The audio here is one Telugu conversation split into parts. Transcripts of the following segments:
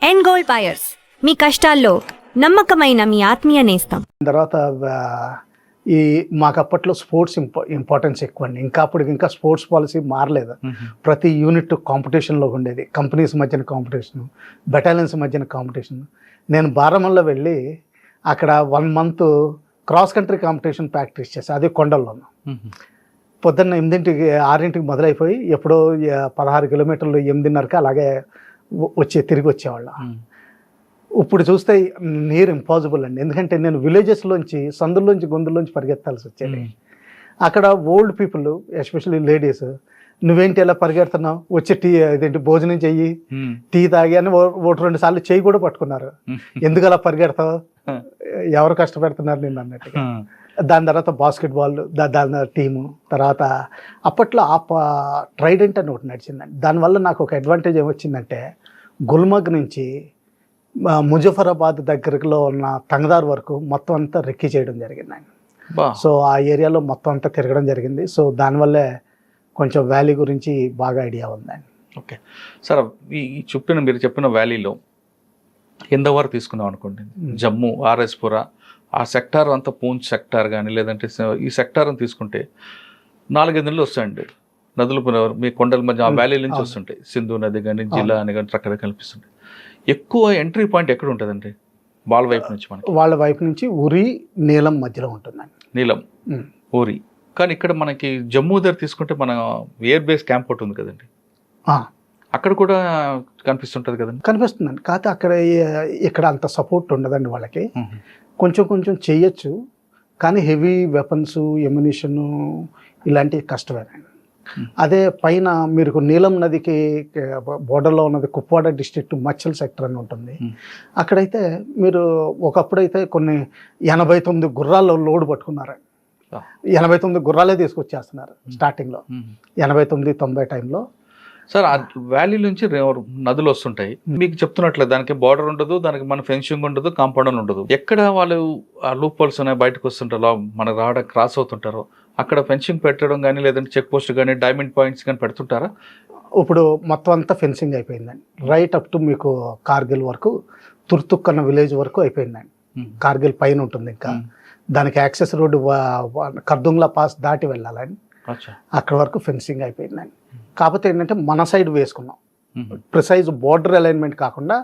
ఎండ్ గోల్డ్ బయర్స్, మీ కష్టాల్లో నమ్మకమైన మీ ఆత్మీయ నేస్తం. తర్వాత ఈ మాకు అప్పట్లో స్పోర్ట్స్ ఇంపార్టెన్స్ ఎక్కువ అండి. ఇంకా స్పోర్ట్స్ పాలసీ మారలేదు. ప్రతి యూనిట్ కాంపిటీషన్లో ఉండేది. కంపెనీస్ మధ్యన కాంపిటీషన్, బెటాలియన్స్ మధ్యన కాంపిటీషన్. నేను బారామల్లో వెళ్ళి అక్కడ 1 month cross country competition practice చేశాను. అది కొండల్లోనూ. పొద్దున్న 8ంటికి 6ంటికి మొదలైపోయి ఎప్పుడో 16 కిలోమీటర్లు 8:30కి అలాగే తిరిగి వచ్చేవాళ్ళం. ఇప్పుడు చూస్తే నీరు ఇంపాసిబుల్ అండి. ఎందుకంటే నేను విలేజెస్లోంచి సందుల్లోంచి గొంతుల్లోంచి పరిగెత్తాల్సి వచ్చేది. అక్కడ ఓల్డ్ పీపుల్, ఎస్పెషల్లీ లేడీస్, నువ్వేంటి ఎలా పరిగెడుతున్నావు, వచ్చి ఇదేంటి భోజనం చెయ్యి, టీ తాగి అని 1-2 సార్లు చెయ్యి కూడా పట్టుకున్నారు. ఎందుకు అలా పరిగెడతావు, ఎవరు కష్టపెడుతున్నారు నేను అన్నట్టుగా. దాని తర్వాత బాస్కెట్బాల్, దాని టీము. తర్వాత అప్పట్లో ట్రైడెంట్ అని ఒకటి నడిచిందండి. దానివల్ల నాకు ఒక అడ్వాంటేజ్ ఏమొచ్చిందంటే, గుల్మర్గ్ నుంచి ముజఫరాబాద్ దగ్గరలో ఉన్న తంగదార్ వరకు మొత్తం అంతా రెక్కి చేయడం జరిగిందండి. సో ఆ ఏరియాలో మొత్తం అంతా తిరగడం జరిగింది. సో దానివల్లే కొంచెం వ్యాలీ గురించి బాగా ఐడియా ఉందండి. ఓకే సార్, మీరు చెప్పిన వ్యాలీలో ఎంతవరకు తీసుకున్నాం అనుకోండి, జమ్మూ, ఆర్ఎస్పురా, ఆ సెక్టార్ అంతా పూంచ్ సెక్టార్ కానీ లేదంటే ఈ సెక్టార్ని తీసుకుంటే 4-5 నెలలు వస్తాయండి. నదులు మీ కొండల మధ్య ఆ వ్యాలీ నుంచి వస్తుంటాయి. సింధు నది కానీ, జిల్లా అని కానీ రకరకాల కనిపిస్తుంటాయి. ఎక్కువ ఎంట్రీ పాయింట్ ఎక్కడ ఉంటుందండి వాళ్ళ వైపు నుంచి? వాళ్ళ వైపు నుంచి ఉరి, నీలం మధ్యలో ఉంటుందండి. నీలం, ఊరి. కానీ ఇక్కడ మనకి జమ్మూ దగ్గర తీసుకుంటే మన ఎయిర్ బేస్ క్యాంప్ ఒకటి ఉంది కదండి, అక్కడ కూడా కనిపిస్తుంటుంది కదండి. కనిపిస్తుందండి. కాకపోతే అక్కడ ఇక్కడ అంత సపోర్ట్ ఉండదండి వాళ్ళకి. కొంచెం చేయొచ్చు, కానీ హెవీ వెపన్స్, ఎమ్యునిషన్ ఇలాంటివి కష్టమేనండి. అదే పైన మీరు నీలం నదికి బోర్డర్లో ఉన్నది కుప్వాడ డిస్ట్రిక్ట్ మచ్చల్ సెక్టర్ అని ఉంటుంది. అక్కడైతే మీరు ఒకప్పుడైతే కొన్ని 89 గుర్రాల్లో లోడ్ పట్టుకున్నారండి. 89 గుర్రాలే తీసుకొచ్చేస్తున్నారు స్టార్టింగ్లో, 89-90 టైంలో. సార్, ఆ వ్యాలీ నుంచి నదులు వస్తుంటాయి. మీకు చెప్తున్నట్లే దానికి బార్డర్ ఉండదు, దానికి మన ఫెన్సింగ్ ఉండదు, కాంపౌండ్ ఉండదు. ఎక్కడ వాళ్ళు ఆ లూప్ హోల్స్ ఉన్నాయి బయటకు వస్తుంటారో, మనకు రావడం క్రాస్ అవుతుంటారో అక్కడ ఫెన్సింగ్ పెట్టడం కానీ లేదంటే చెక్ పోస్ట్ కానీ డైమండ్ పాయింట్స్ కానీ పెడుతుంటారా? ఇప్పుడు మొత్తం అంతా ఫెన్సింగ్ అయిపోయిందండి. రైట్ అప్ టు మీకు కార్గిల్ వరకు, తుర్తుక్ అన్న విలేజ్ వరకు అయిపోయిందండి. కార్గిల్ పైన ఉంటుంది. ఇంకా దానికి యాక్సెస్ రోడ్డు కర్దుంగ్లా పాస్ దాటి వెళ్ళాలని అక్కడ వరకు ఫెన్సింగ్ అయిపోయిందండి. కాకపోతే ఏంటంటే మన సైడ్ వేసుకున్నాం, ప్రిసైజ్ బోర్డర్ అలైన్మెంట్ కాకుండా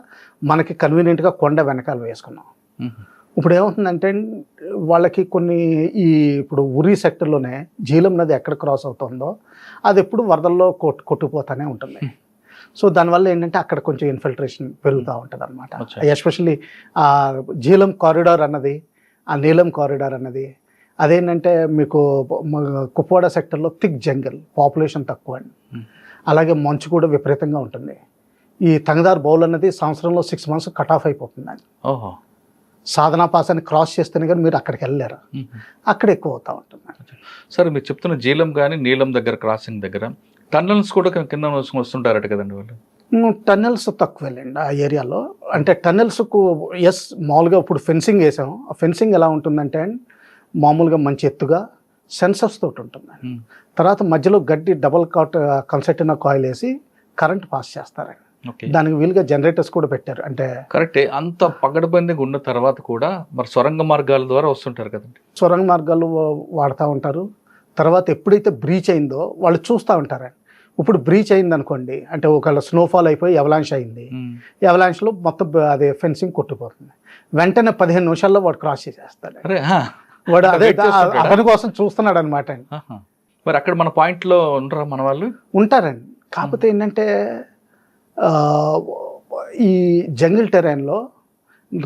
మనకి కన్వీనియంట్గా కొండ వెనకాల వేసుకున్నాం. ఇప్పుడు ఏమవుతుందంటే వాళ్ళకి కొన్ని ఇప్పుడు ఉరి సెక్టర్లోనే జీలం నది ఎక్కడ క్రాస్ అవుతుందో అది ఎప్పుడు వరదల్లో కొట్టుకుపోతూనే ఉంటుంది. సో దానివల్ల ఏంటంటే అక్కడ కొంచెం ఇన్ఫిల్ట్రేషన్ పెరుగుతూ ఉంటుంది అనమాట. ఎస్పెషల్లీ ఆ జీలం కారిడార్ అన్నది, ఆ నీలం కారిడార్ అన్నది అదేంటంటే మీకు కుప్వాడ సెక్టర్లో థిక్ జంగల్, పాపులేషన్ తక్కువ అండి. అలాగే మంచు కూడా విపరీతంగా ఉంటుంది. ఈ తంగదార్ బౌల్ అన్నది సంవత్సరంలో 6 months కట్ ఆఫ్ అయిపోతుందండి. సాధనా పాస్ అని క్రాస్ చేస్తేనే కానీ మీరు అక్కడికి వెళ్ళలేరు. అక్కడ ఎక్కువ అవుతూ ఉంటుంది. సరే, మీరు చెప్తున్న జీలం కానీ నీలం దగ్గర క్రాసింగ్ దగ్గర టన్నల్స్ కూడా కింద వస్తుంటారట కదండి వాళ్ళు? టన్నెల్స్ తక్కువ వెళ్ళండి ఆ ఏరియాలో. అంటే టన్నెల్స్కు మామూలుగా ఇప్పుడు ఫెన్సింగ్ వేసాం. ఆ ఫెన్సింగ్ ఎలా ఉంటుందంటే మామూలుగా మంచి ఎత్తుగా సెన్సర్స్ తోటి ఉంటుంది. తర్వాత మధ్యలో గడ్డి డబల్ కన్సర్టినా కాయిల్ వేసి కరెంట్ పాస్ చేస్తారండి. దానికి వీలుగా జనరేటర్స్ కూడా పెట్టారు. అంటే కరెక్టే. అంత పగడబందిగా ఉన్న తర్వాత కూడా మరి సొరంగ మార్గాల ద్వారా వస్తుంటారు కదండి. సొరంగ మార్గాలు వాడుతూ ఉంటారు. తర్వాత ఎప్పుడైతే బ్రీచ్ అయిందో వాళ్ళు చూస్తూ ఉంటారండి. ఇప్పుడు బ్రీచ్ అయింది అనుకోండి, అంటే ఒకవేళ స్నోఫాల్ అయిపోయి ఎవలాంష్ అయింది, ఎవలాంష్లో మొత్తం అదే ఫెన్సింగ్ కొట్టుకుపోతుంది. వెంటనే 15 నిమిషాల్లో వాడు క్రాస్ చేసేస్తాడు. వాడు అదే అతని కోసం చూస్తున్నాడు అనమాట. మరి అక్కడ మన పాయింట్లో ఉంటారా మన వాళ్ళు? ఉంటారండి. కాకపోతే ఏంటంటే ఈ జంగిల్ టెరైన్లో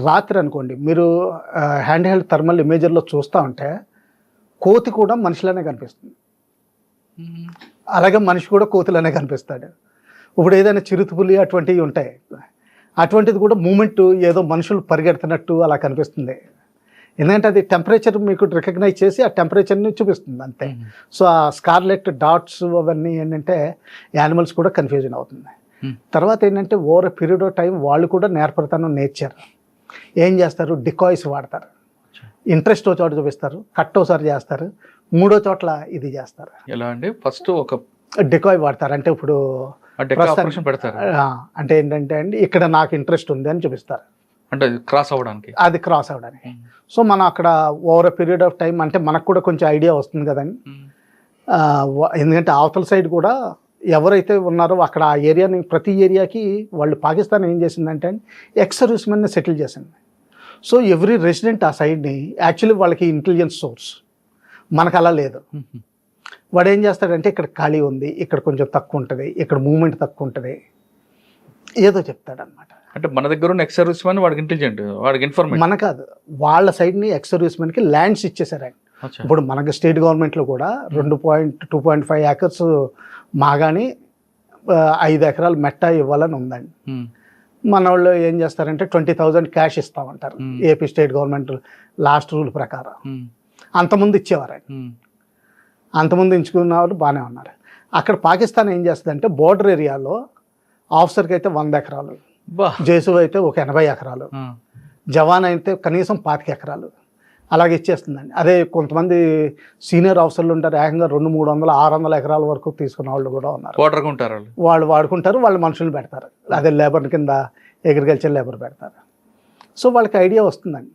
రాత్రి అనుకోండి, మీరు హ్యాండ్ హెల్డ్ థర్మల్ ఇమేజర్లో చూస్తూ ఉంటే కోతి కూడా మనిషిలోనే కనిపిస్తుంది, అలాగే మనిషి కూడా కోతిలోనే కనిపిస్తాడు. ఇప్పుడు ఏదైనా చిరుతుపులి అటువంటివి ఉంటాయి, అటువంటిది కూడా మూమెంట్ ఏదో మనుషులు పరిగెడుతున్నట్టు అలా కనిపిస్తుంది. ఎందుకంటే అది టెంపరేచర్ మీకు రికగ్నైజ్ చేసి ఆ టెంపరేచర్ని చూపిస్తుంది అంతే. సో ఆ స్కార్లెట్ డాట్స్ అవన్నీ ఏంటంటే యానిమల్స్ కూడా కన్ఫ్యూజన్ అవుతుంది. తర్వాత ఏంటంటే over a period of time వాళ్ళు కూడా నేర్పడతాను నేర్చారు. ఏం చేస్తారు, డికాయిస్ వాడతారు. ఇంట్రెస్ట్ ఓ చోట చూపిస్తారు, కట్ ఓసారి చేస్తారు, 3వ చోట్ల ఇది చేస్తారు. ఎలా అండి? ఫస్ట్ ఒక డికాయ్ వాడతారు. అంటే ఇప్పుడు ఆపరేషన్ పెడతారు అంటే ఏంటంటే అండి ఇక్కడ నాకు ఇంట్రెస్ట్ ఉంది అని చూపిస్తారు, అంటే క్రాస్ అవ్వడానికి. అది క్రాస్ అవ్వడానికి. సో మనం అక్కడ over a period of time అంటే మనకు కూడా కొంచెం ఐడియా వస్తుంది కదండి. ఎందుకంటే అవతల సైడ్ కూడా ఎవరైతే ఉన్నారో అక్కడ ఆ ఏరియాని, ప్రతి ఏరియాకి వాళ్ళు పాకిస్తాన్ ఏం చేసిందంటే అండి ఎక్స్ సర్వీస్ మెన్ని సెటిల్ చేసింది. సో ఎవ్రీ రెసిడెంట్ ఆ సైడ్ని యాక్చువల్లీ వాళ్ళకి ఇంటెలిజెన్స్ సోర్స్, మనకు అలా లేదు. వాడు ఏం చేస్తాడంటే ఇక్కడ ఖాళీ ఉంది, ఇక్కడ కొంచెం తక్కువ ఉంటుంది, ఇక్కడ మూమెంట్ తక్కువ ఉంటుంది, ఏదో చెప్తాడనమాట. అంటే మన దగ్గర ఉన్న ఎక్స్ సర్వీస్ మ్యాన్ వాడికి ఇంటెలిజెంట్, వాడికి ఇన్ఫర్మేషన్. మన కాదు, వాళ్ళ సైడ్ని ఎక్స్ సర్వీస్ మెన్కి ల్యాండ్స్ ఇచ్చేసారండి. ఇప్పుడు మనకి స్టేట్ గవర్నమెంట్లో కూడా 2.5 ఏకర్స్ మాగాని 5 ఎకరాలు మెట్టా ఇవ్వాలని ఉందండి. మన వాళ్ళు ఏం చేస్తారంటే 20,000 క్యాష్ ఇస్తామంటారు AP state government last rule ప్రకారం. అంతకుముందు ఇచ్చేవారండి, అంతకుముందు ఎంచుకున్న వాళ్ళు బాగానే ఉన్నారు. అక్కడ పాకిస్తాన్ ఏం చేస్తుందంటే బోర్డర్ ఏరియాలో ఆఫీసర్కి అయితే 100 ఎకరాలు, జేసు అయితే ఒక 80 ఎకరాలు, జవాన్ అయితే కనీసం 25 ఎకరాలు అలాగే ఇచ్చేస్తుందండి. అదే కొంతమంది సీనియర్ ఆఫీసర్లు ఉంటారు, ఏకంగా 200-300, 600 ఎకరాల వరకు తీసుకున్న వాళ్ళు కూడా ఉన్నారు. వాళ్ళు వాడుకుంటారు, వాళ్ళు మనుషులు పెడతారు, అదే లేబర్ కింద అగ్రికల్చర్ లేబర్ పెడతారు. సో వాళ్ళకి ఐడియా వస్తుందండి.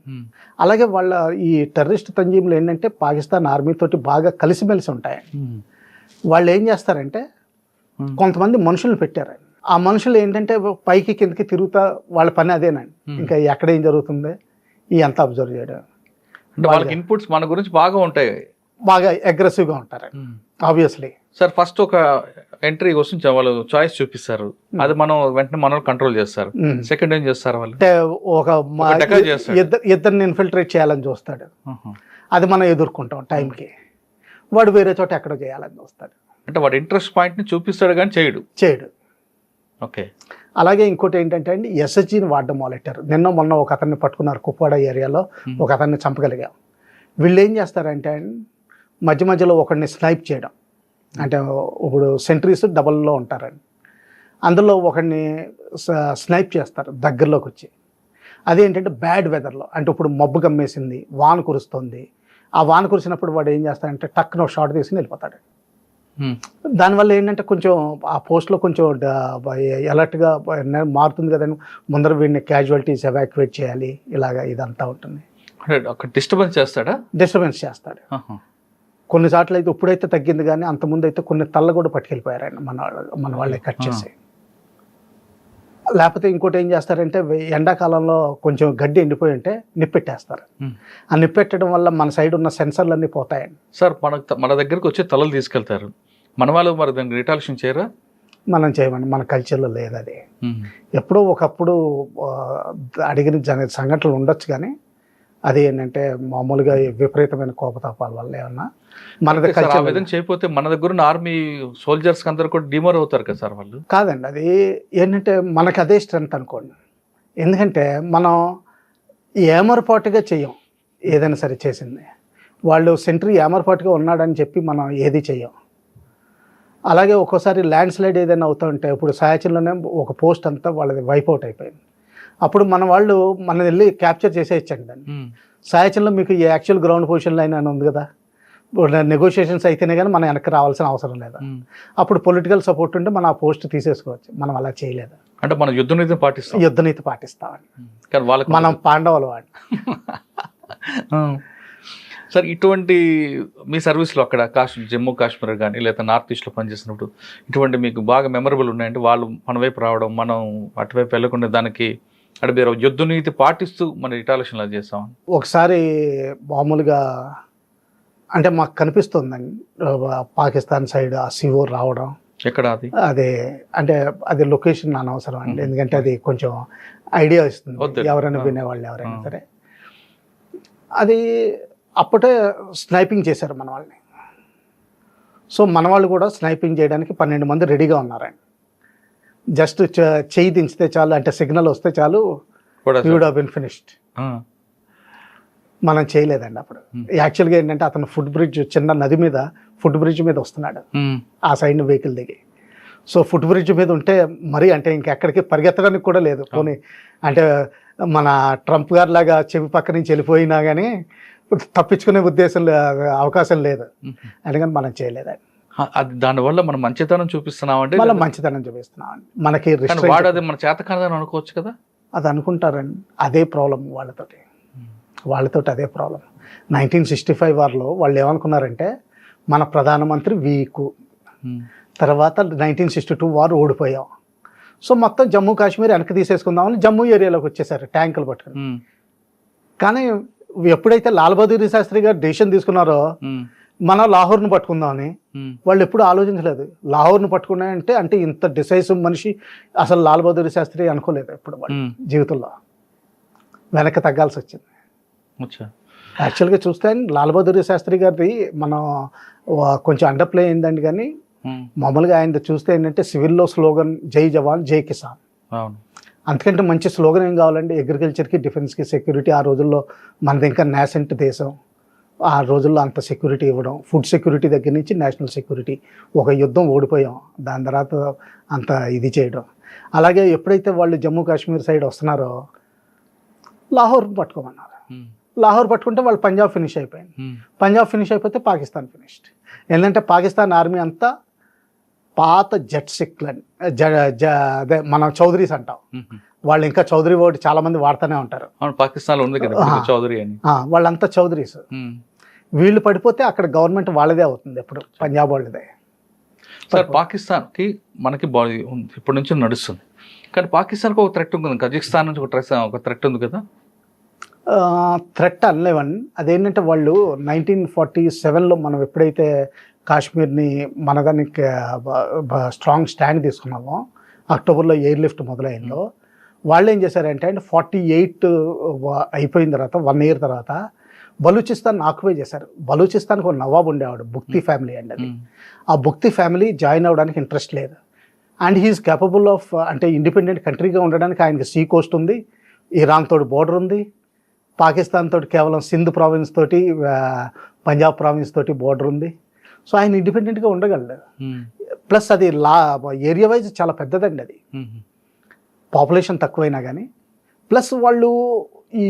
అలాగే వాళ్ళ ఈ టెర్రరిస్ట్ తంజీములు ఏంటంటే పాకిస్తాన్ ఆర్మీతోటి బాగా కలిసిమెలిసి ఉంటాయి. వాళ్ళు ఏం చేస్తారంటే కొంతమంది మనుషులు పెట్టారండి. ఆ మనుషులు ఏంటంటే పైకి కిందకి తిరుగుతా, వాళ్ళ పని అదేనండి. ఇంకా ఎక్కడ ఏం జరుగుతుంది ఈ అంతా అబ్జర్వ్ చేయడం. వాళ్ళకి ఇన్పుట్స్ మన గురించి బాగా ఉంటాయి, బాగా అగ్రెసివ్గా ఉంటారు ఆబ్వియస్లీ. సార్ ఫస్ట్ ఒక ఎంట్రీ కోసం వాళ్ళు చాయిస్ చూపిస్తారు, అది మనం వెంటనే మనం కంట్రోల్ చేస్తారు. సెకండ్ ఏం చేస్తారు వాళ్ళు అంటే ఇద్దరిని ఇన్ఫిల్ట్రేట్ చేయాలని చూస్తాడు, అది మనం ఎదుర్కొంటాం టైంకి. వాడు వేరే చోట ఎక్కడో చేయాలని చూస్తాడు, అంటే వాడు ఇంట్రెస్ట్ పాయింట్ ని చూపిస్తాడు కానీ చేయడు. ఓకే. అలాగే ఇంకోటి ఏంటంటే అండి ఎస్హెచ్జిని వాడడం మొదలెట్టారు. నిన్న మొన్న ఒక అతన్ని పట్టుకున్నారు, కుప్వాడ ఏరియాలో ఒక అతన్ని చంపగలిగాం. వీళ్ళు ఏం చేస్తారంటే మధ్య మధ్యలో ఒకడిని స్నైప్ చేయడం, అంటే ఇప్పుడు సెంట్రీస్ డబల్లో ఉంటారండి, అందులో ఒకడిని స్నైప్ చేస్తారు దగ్గరలోకి వచ్చి. అదేంటంటే బ్యాడ్ వెదర్లో, అంటే ఇప్పుడు మబ్బు కమ్మేసింది, వాన కురుస్తుంది, ఆ వాన కురిసినప్పుడు వాడు ఏం చేస్తాడంటే టక్కున షాట్ తీసుకుని వెళ్ళిపోతాడు. దానివల్ల ఏంటంటే కొంచెం ఆ పోస్ట్లో కొంచెం అలర్ట్గా మారుతుంది కదండి, ముందర వీడిని క్యాజువాలిటీస్ ఎవాక్యువేట్ చేయాలి, ఇలాగా ఇదంతా ఉంటుంది. డిస్టర్బెన్స్ చేస్తాడు. కొన్నిసార్లు అయితే ఇప్పుడైతే తగ్గింది, కానీ అంతకుముందు అయితే కొన్ని తల్ల కూడా పట్టుకెళ్ళిపోయారండి మన వాళ్ళే కట్ చేసి. లేకపోతే ఇంకోటి ఏం చేస్తారంటే ఎండాకాలంలో కొంచెం గడ్డి ఎండిపోయి ఉంటే నిప్పెట్టేస్తారు. ఆ నిప్పెట్టడం వల్ల మన సైడ్ ఉన్న సెన్సర్లన్నీ పోతాయండి. సార్ మన దగ్గరకు వచ్చి తలలు తీసుకెళ్తారు, మన వాళ్ళు మరి దాన్ని రిటాలిషన్ చేయరా? మనం చేయమండి, మన కల్చర్లో లేదు అది. ఎప్పుడో ఒకప్పుడు అడిగిన సంఘటనలు ఉండొచ్చు, కానీ అది ఏంటంటే మామూలుగా విపరీతమైన కోపతాపాల వల్ల ఏమన్నా మన దగ్గర చేయకపోతే మన దగ్గర ఉన్న ఆర్మీ సోల్జర్స్ అందరూ కూడా డిమోర్ అవుతారు కదా సార్ వాళ్ళు. కాదండి, అది ఏంటంటే మనకు అదే స్ట్రెంత్ అనుకోండి. ఎందుకంటే మనం ఏమరపాటుగా చెయ్యం ఏదైనా సరే చేసింది. వాళ్ళు సెంట్రీ ఏమరపాటుగా ఉన్నాడని చెప్పి మనం ఏది చెయ్యం. అలాగే ఒక్కోసారి ల్యాండ్ స్లైడ్ ఏదైనా అవుతూ ఉంటే, ఇప్పుడు సాయచంలోనే ఒక పోస్ట్ అంతా వాళ్ళది వైప్అవుట్ అయిపోయింది. అప్పుడు మన వాళ్ళు మన వెళ్ళి క్యాప్చర్ చేసేయచ్చండి దాన్ని. సాయచంలో మీకు ఈ యాక్చువల్ గ్రౌండ్ పొజిషన్ లైన్ అని ఉంది కదా, నెగోషియేషన్స్ అయితేనే కానీ మనం వెనక్కి రావాల్సిన అవసరం లేదు. అప్పుడు పొలిటికల్ సపోర్ట్ ఉంటే మనం ఆ పోస్ట్ తీసేసుకోవచ్చు. మనం అలా చేయలేదు, అంటే మనం యుద్ధనీతి పాటిస్తామండి. మనం పాండవులు వాడు. సార్ ఇటువంటి మీ సర్వీస్లో అక్కడ జమ్మూ కాశ్మీర్ కానీ లేదా నార్త్ ఈస్ట్లో పనిచేసినప్పుడు ఇటువంటి మీకు బాగా మెమరబుల్ ఉన్నాయంటే, వాళ్ళు మన వైపు రావడం, మనం అటువైపు వెళ్ళకుండా దానికి అంటే మీరు యుద్ధనీతి పాటిస్తూ మన రిటాలియేషన్ అలా చేస్తాం. ఒకసారి మామూలుగా అంటే మాకు కనిపిస్తుందండి పాకిస్తాన్ సైడ్ ఆ సిఓ రావడం. ఎక్కడ అది? అదే అంటే అది లొకేషన్ అనవసరం అండి, ఎందుకంటే అది కొంచెం ఐడియా ఇస్తుంది ఎవరైనా వినేవాళ్ళు ఎవరైనా సరే. అది అప్పుడే స్నైపింగ్ చేశారు మన వాళ్ళని. సో మన వాళ్ళు కూడా స్నైపింగ్ చేయడానికి 12 మంది రెడీగా ఉన్నారండి. జస్ట్ చెయ్యి దించితే చాలు, అంటే సిగ్నల్ వస్తే చాలు, you would have been finished. మనం చేయలేదండి అప్పుడు. యాక్చువల్గా ఏంటంటే అతను ఫుట్ బ్రిడ్జ్, చిన్న నది మీద ఫుట్ బ్రిడ్జ్ మీద వస్తున్నాడు, ఆ సైడ్ వెహికల్ దిగి. సో ఫుట్ బ్రిడ్జ్ మీద ఉంటే మరీ అంటే ఇంకెక్కడికి పరిగెత్తడానికి కూడా లేదు. పోనీ అంటే మన ట్రంప్ గారి లాగా చెవి పక్క నుంచి వెళ్ళిపోయినా కానీ తప్పించుకునే అవకాశం లేదు, అందుకని మనం చేయలేదండి. అది దానివల్ల మనం మంచితనం చూపిస్తున్నాం అంటే మళ్ళీ మంచితనం చూపిస్తున్నాం మనకి వాడు అది మన చేత కాదని అనుకోవచ్చు కదా. అది అనుకుంటారండి, అదే ప్రాబ్లం వాళ్ళతోటి అదే ప్రాబ్లం. 1965 వారిలో వాళ్ళు ఏమనుకున్నారంటే మన ప్రధానమంత్రి వీకు, తర్వాత 1962 వారు ఓడిపోయాం, సో మొత్తం జమ్మూ కాశ్మీర్ వెనక్కి తీసేసుకుందామని జమ్మూ ఏరియాలోకి వచ్చేసారు ట్యాంకులు పట్టుకుని. కానీ ఎప్పుడైతే లాల్ బహదూర్ శాస్త్రి గారు డెసిషన్ తీసుకున్నారో మనం లాహోర్ను పట్టుకుందామని, వాళ్ళు ఎప్పుడు ఆలోచించలేదు. లాహోర్ను పట్టుకున్నాయంటే అంటే ఇంత డిసైసివ్ మనిషి అసలు లాల్ బహదూర్ శాస్త్రి అనుకోలేదు ఎప్పుడు వాళ్ళ జీవితంలో. వెనక్కి తగ్గాల్సి వచ్చింది. యాక్చువల్గా చూస్తే లాల్ బహదూర్ శాస్త్రి గారిది మనం కొంచెం అండర్ ప్లే అయిందండి, కానీ మామూలుగా ఆయన చూస్తే ఏంటంటే సివిల్లో స్లోగన్ జై జవాన్ జై కిసాన్. అంతకంటే మంచి స్లోగన్ ఏం కావాలండి? అగ్రికల్చర్కి, డిఫెన్స్కి, సెక్యూరిటీ. ఆ రోజుల్లో మనది ఇంకా నేసెంట్ దేశం, ఆ రోజుల్లో అంత సెక్యూరిటీ ఇవ్వడం, ఫుడ్ సెక్యూరిటీ దగ్గర నుంచి నేషనల్ సెక్యూరిటీ. ఒక యుద్ధం ఓడిపోయాం, దాని తర్వాత అంత ఇది చేయడం. అలాగే ఎప్పుడైతే వాళ్ళు జమ్మూ కాశ్మీర్ సైడ్ వస్తున్నారో లాహోర్ పట్టుకోమన్నారు. లాహోర్ పట్టుకుంటే వాళ్ళు పంజాబ్ ఫినిష్ అయిపోయింది. పంజాబ్ ఫినిష్ అయిపోతే పాకిస్తాన్ ఫినిష్డ్. ఏంటంటే పాకిస్తాన్ ఆర్మీ అంతా పాత జెట్సిక్లని, అదే మనం చౌదరీస్ అంటాం, వాళ్ళు ఇంకా చౌదరి వర్డ్ చాలా మంది వాడుతూనే ఉంటారు. పాకిస్తాన్ ఉంది కదా చౌదరి అని, వాళ్ళంతా చౌదరీస్. వీళ్ళు పడిపోతే అక్కడ గవర్నమెంట్ వాళ్ళదే అవుతుంది, ఎప్పుడు పంజాబ్ వాళ్ళదే. సార్ పాకిస్తాన్కి మనకి బాడీ ఉంది ఇప్పటి నుంచి నడుస్తుంది, కానీ పాకిస్తాన్కి ఒక థ్రెట్ ఉంది, కజకిస్తాన్ నుంచి ఒక థ్రెట్ ఉంది కదా. థ్రెట్ అనలేవని, అదేంటంటే వాళ్ళు 1947లో మనం ఎప్పుడైతే కాశ్మీర్ని మనదానికి స్ట్రాంగ్ స్టాండ్ తీసుకున్నామో, అక్టోబర్లో ఎయిర్ లిఫ్ట్ మొదలైందో, వాళ్ళు ఏం చేశారంటే 48 అయిపోయిన తర్వాత 1 ఇయర్ తర్వాత బలూచిస్తాన్ ఆక్యుపై చేశారు. బలూచిస్తాన్కి ఒక నవాబ్ ఉండేవాడు, బుక్తి ఫ్యామిలీ అండి. అది ఆ బుక్తి ఫ్యామిలీ జాయిన్ అవ్వడానికి ఇంట్రెస్ట్ లేదు. అండ్ హీఈస్ కేపబుల్ ఆఫ్ అంటే ఇండిపెండెంట్ కంట్రీగా ఉండడానికి ఆయనకి సీ కోస్ట్ ఉంది, ఇరాన్ తోటి బోర్డర్ ఉంది, పాకిస్తాన్ తోటి కేవలం సింధ్ ప్రావిన్స్ తోటి, పంజాబ్ ప్రావిన్స్ తోటి బోర్డర్ ఉంది. సో ఆయన ఇండిపెండెంట్గా ఉండగలడు. ప్లస్ అది ఏరియా వైజ్ చాలా పెద్దదండి, అది పాపులేషన్ తక్కువైనా కానీ. ప్లస్ వాళ్ళు ఈ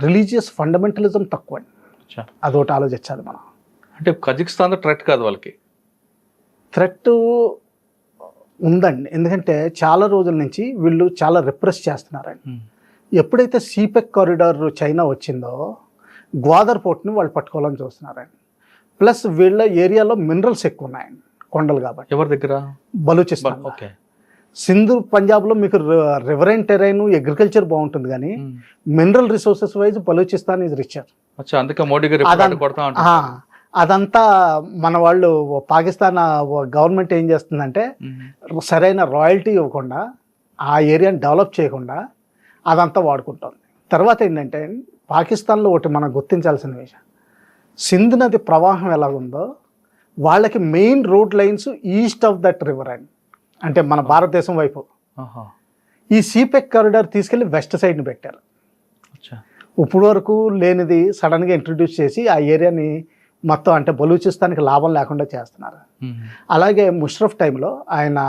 రిలీజియస్ ఫండమెంటలిజం తక్కువ అండి, అదొకటి ఆలోచించాలి మనం. అంటే కజకిస్తాన్ థ్రెట్ కాదు, వాళ్ళకి థ్రెట్ ఉందండి. ఎందుకంటే చాలా రోజుల నుంచి వీళ్ళు చాలా రిప్రెస్ చేస్తున్నారండి. ఎప్పుడైతే సీపెక్ కారిడార్ చైనా వచ్చిందో గ్వాదర్ పోర్ట్ని వాళ్ళు పట్టుకోవాలని చూస్తున్నారండి. ప్లస్ వీళ్ళ ఏరియాలో మినరల్స్ ఎక్కువ ఉన్నాయండి, కొండలు కాబట్టి. ఎవరి దగ్గర? బలూచిస్తాన్. సింధు పంజాబ్లో మీకు రివరైన్ టెరైన్, అగ్రికల్చర్ బాగుంటుంది, కానీ mineral resources wise Balochistan is richer. అదంతా మన వాళ్ళు పాకిస్తాన్ గవర్నమెంట్ ఏం చేస్తుందంటే సరైన రాయల్టీ ఇవ్వకుండా, ఆ ఏరియాని డెవలప్ చేయకుండా అదంతా వాడుకుంటుంది. తర్వాత ఏంటంటే పాకిస్తాన్లో ఒకటి మనం గుర్తించాల్సిన విషయం, సింధు నది ప్రవాహం ఎలాగుందో వాళ్ళకి main road lines east of that river and, అంటే మన భారతదేశం వైపు. ఈ సీపెక్ కారిడార్ తీసుకెళ్ళి వెస్ట్ సైడ్ని పెట్టారు. ఇప్పుడు వరకు లేనిది సడన్గా ఇంట్రడ్యూస్ చేసి ఆ ఏరియాని మొత్తం అంటే బలూచిస్తాన్కి లాభం లేకుండా చేస్తున్నారు. అలాగే ముషరఫ్ టైంలో ఆయన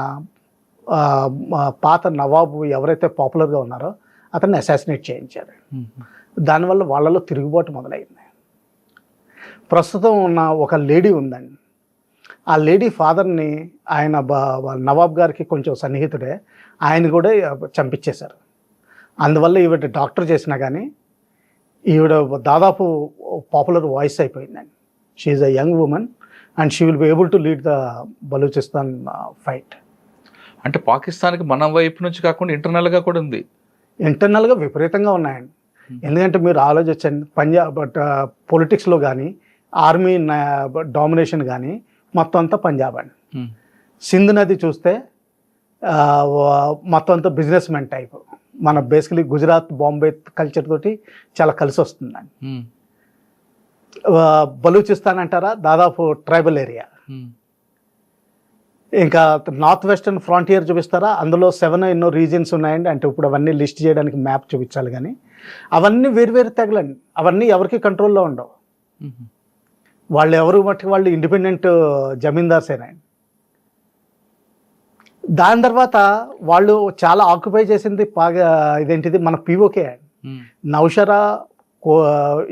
పాత నవాబు ఎవరైతే పాపులర్గా ఉన్నారో అతన్ని అసాసినేట్ చేయించారు. దానివల్ల వాళ్ళలో తిరుగుబాటు మొదలైంది. ప్రస్తుతం ఉన్న ఒక లేడీ ఉందండి, ఆ లేడీ ఫాదర్ని ఆయన నవాబ్ గారికి కొంచెం సన్నిహితుడే, ఆయన కూడా చంపించేశారు. అందువల్ల ఈవిడ డాక్టర్ చేసినా కానీ ఈవిడ దాదాపు పాపులర్ వాయిస్ అయిపోయిందండి. She is a young women and she will be able to lead the Balochistan fight. అంటే పాకిస్తాన్కి మన వైపు నుంచి కాకుండా ఇంటర్నల్గా కూడా ఉంది. ఇంటర్నల్గా విపరీతంగా ఉన్నాయండి. ఎందుకంటే మీరు ఆలోచించండి, పంజాబ్ పొలిటిక్స్లో కానీ ఆర్మీ డామినేషన్ కానీ మొత్తం అంతా పంజాబ్ అండి. సింధు నది చూస్తే మొత్తం అంతా బిజినెస్ మెన్ టైప్. మన బేసికలీ గుజరాత్, బాంబే కల్చర్ తోటి చాలా కలిసి వస్తుందండి. బలూచిస్తాన్ అంటారా, దాదాపు ట్రైబల్ ఏరియా. ఇంకా నార్త్ వెస్టర్న్ ఫ్రాంటియర్ చూపిస్తారా, అందులో 7 ఎన్నో రీజియన్స్ ఉన్నాయండి. అంటే ఇప్పుడు అవన్నీ లిస్ట్ చేయడానికి మ్యాప్ చూపించాలి, కానీ అవన్నీ వేరు తెగలండి. అవన్నీ ఎవరికి కంట్రోల్లో ఉండవు. వాళ్ళు ఎవరు మట్టుకు వాళ్ళు ఇండిపెండెంట్ జమీందార్సేనండి. దాని తర్వాత వాళ్ళు చాలా ఆక్యుపై చేసింది ఇదేంటిది మన పీఓకే అండి. నౌషరా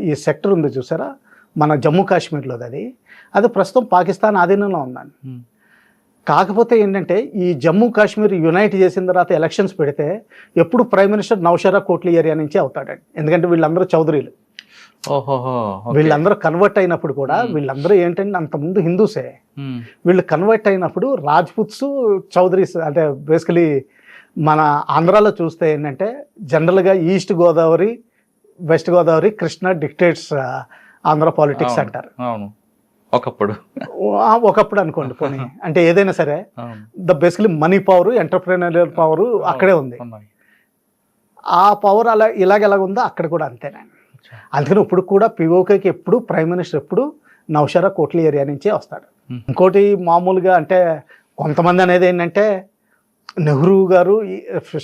ఈ సెక్టర్ ఉంది చూసారా, మన జమ్మూ కాశ్మీర్లో. అది అది ప్రస్తుతం పాకిస్తాన్ ఆధీనంలో ఉందండి. కాకపోతే ఏంటంటే ఈ జమ్మూ కాశ్మీర్ యునైట్ చేసిన తర్వాత ఎలక్షన్స్ పెడితే ఎప్పుడు ప్రైమ్ మినిస్టర్ నౌషరా కోట్లీ ఏరియా నుంచి అవుతాడండి. ఎందుకంటే వీళ్ళందరూ చౌదరీలు, వీళ్ళందరూ కన్వర్ట్ అయినప్పుడు కూడా వీళ్ళందరూ ఏంటంటే అంతకుముందు హిందూసే, వీళ్ళు కన్వర్ట్ అయినప్పుడు రాజ్పుత్స్ చౌదరీస్ అంటే బేసికలీ మన ఆంధ్రాలో చూస్తే ఏంటంటే జనరల్గా east Godavari west Godavari Krishna dictates Andhra politics అంటారు. ఒకప్పుడు అనుకోండి పోనీ, అంటే ఏదైనా సరే basically money power entrepreneurial power అక్కడే ఉంది. ఆ పవర్ అలా ఎలాగ ఉందో అక్కడ కూడా అంతేనండి. అందుకని ఇప్పుడు కూడా పిఓకేకి ఎప్పుడు ప్రైమ్ మినిస్టర్ ఎప్పుడు నౌషరా కోట్లీ ఏరియా నుంచే వస్తాడు. ఇంకోటి మామూలుగా అంటే కొంతమంది అనేది ఏంటంటే నెహ్రూ గారు